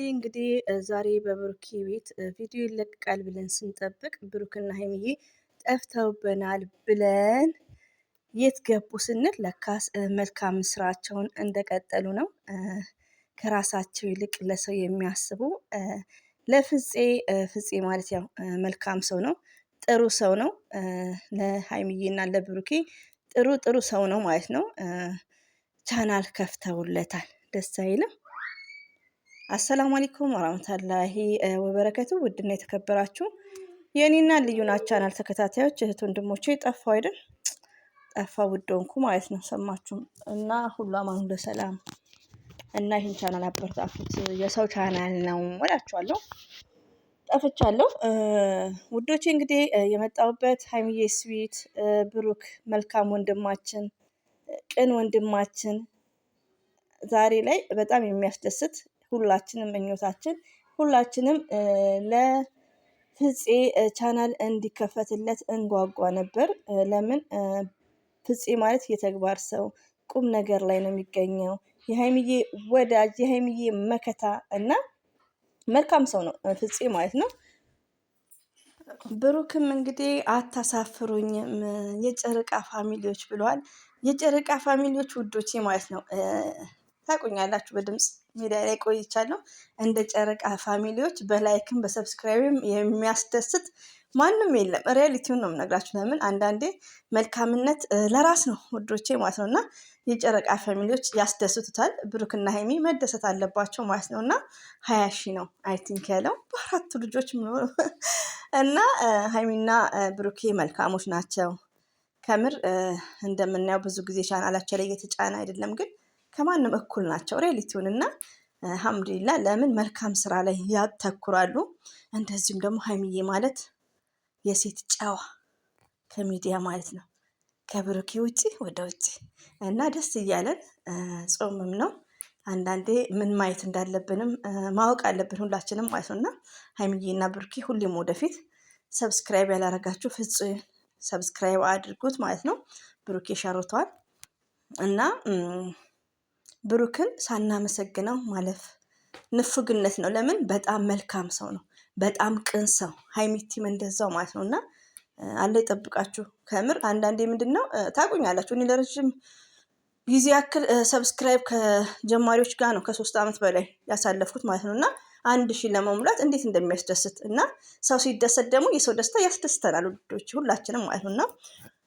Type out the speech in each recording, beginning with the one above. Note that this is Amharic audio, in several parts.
እንግዲህ ዛሬ በብሩኬ ቤት ቪዲዮ ይለቀቃል ብለን ስንጠብቅ ብሩክና ሀይሚዬ ጠፍተውብናል ብለን የት ገቡ ስንል ለካስ መልካም ስራቸውን እንደቀጠሉ ነው። ከራሳቸው ይልቅ ለሰው የሚያስቡ ፍፄ ማለት ያው መልካም ሰው ነው፣ ጥሩ ሰው ነው። ለሀይሚዬና ለብሩኬ ጥሩ ሰው ነው ማለት ነው። ቻናል ከፍተውለታል። ደስ አይልም? አሰላሙ አለይኩም ወራህመቱላሂ ወበረከቱ። ውድና የተከበራችሁ የኔና ልዩና ቻናል ተከታታዮች እህት ወንድሞቼ ጠፋው አይደል? ጠፋ ውዶንኩ ማለት ነው። ሰማችሁ እና ሁሉ አማን ሁሉ ሰላም እና ይህን ቻናል አበረታቱት። የሰው ቻናል ነው እላችኋለሁ። ጠፍቻለሁ ውዶቼ። እንግዲህ የመጣሁበት ሀይሚዬ ስዊት፣ ብሩክ መልካም ወንድማችን፣ ቅን ወንድማችን ዛሬ ላይ በጣም የሚያስደስት ሁላችንም ምኞታችን ሁላችንም ለፍፄ ቻናል እንዲከፈትለት እንጓጓ ነበር። ለምን ፍፄ ማለት የተግባር ሰው ቁም ነገር ላይ ነው የሚገኘው። የሀይሚዬ ወዳጅ የሀይሚዬ መከታ እና መልካም ሰው ነው ፍፄ ማለት ነው። ብሩክም እንግዲህ አታሳፍሩኝም የጨረቃ ፋሚሊዎች ብለዋል። የጨረቃ ፋሚሊዎች ውዶቼ ማለት ነው ታውቁኛላችሁ፣ በድምፅ ሚዲያ ላይ ቆይቻለሁ። እንደ ጨረቃ ፋሚሊዎች በላይክም በሰብስክራይብም የሚያስደስት ማንም የለም። ሪያሊቲውን ነው የምነግራችሁ። ለምን አንዳንዴ መልካምነት ለራስ ነው ውዶቼ ማለት ነው። እና የጨረቃ ፋሚሊዎች ያስደስቱታል። ብሩክና ሀይሚ መደሰት አለባቸው ማለት ነው። እና 20 ሺህ ነው አይ ቲንክ ያለው በአራቱ ልጆች እና ሀይሚና ብሩኬ መልካሞች ናቸው። ከምር እንደምናየው ብዙ ጊዜ ቻናላቸው ላይ እየተጫነ አይደለም፣ ግን ከማንም እኩል ናቸው ሪያሊቲውን። እና አልሐምዱሊላ ለምን መልካም ስራ ላይ ያተኩራሉ። እንደዚሁም ደግሞ ሀይሚዬ ማለት የሴት ጨዋ ከሚዲያ ማለት ነው፣ ከብሩኬ ውጭ ወደ ውጭ እና ደስ እያለን ጾምም ነው አንዳንዴ ምን ማየት እንዳለብንም ማወቅ አለብን ሁላችንም ማለት ነው። እና ሀይሚዬ እና ብሩኬ ሁሌም ወደፊት ሰብስክራይብ ያላረጋችሁ ፍጹም ሰብስክራይብ አድርጉት ማለት ነው። ብሩኬ ሸሮተዋል እና ብሩክን ሳናመሰግነው ማለፍ ንፉግነት ነው። ለምን በጣም መልካም ሰው ነው፣ በጣም ቅን ሰው። ሀይሚቲም እንደዛው ማለት ነው። እና አለ ይጠብቃችሁ። ከምር አንዳንዴ ምንድን ነው ታውቁኛላችሁ፣ እኔ ለረጅም ጊዜ ያክል ሰብስክራይብ ከጀማሪዎች ጋር ነው ከ3 ዓመት በላይ ያሳለፍኩት ማለት ነው። እና 1000 ለመሙላት እንዴት እንደሚያስደስት እና ሰው ሲደሰት ደግሞ የሰው ደስታ ያስደስተናል ውዶች፣ ሁላችንም ማለት ነው። እና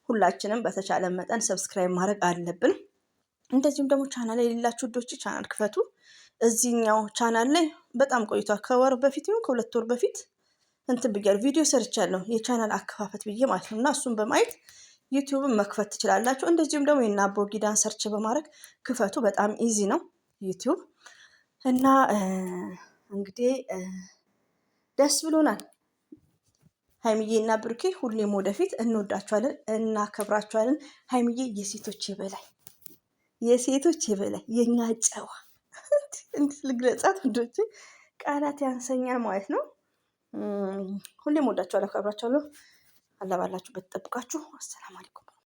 ሁላችንም በተቻለ መጠን ሰብስክራይብ ማድረግ አለብን። እንደዚሁም ደግሞ ቻናል የሌላችሁ ውዶች ቻናል ክፈቱ። እዚህኛው ቻናል ላይ በጣም ቆይቷል። ከወር በፊት ይሁን ከ2 ወር በፊት እንትን ብያለሁ፣ ቪዲዮ ሰርቻለሁ የቻናል አከፋፈት ብዬ ማለት ነው። እና እሱን በማየት ዩቲዩብን መክፈት ትችላላችሁ። እንደዚሁም ደግሞ የእነ አቦጊዳን ሰርች በማድረግ ክፈቱ። በጣም ኢዚ ነው ዩቲዩብ። እና እንግዲህ ደስ ብሎናል። ሀይሚዬ እና ብሩኬ ሁሌም ወደፊት እንወዳቸዋለን፣ እናከብራቸዋለን። ሀይሚዬ የሴቶች የበላይ የኛ ጨዋ እንዴት ልግለጻት ወንዶች፣ ቃላት ያንሰኛል ማለት ነው። ሁሌም ወዳቸዋለሁ፣ አከብራቸዋለሁ። አላህ ባላችሁበት ጠብቃችሁ። አሰላሙ አለይኩም።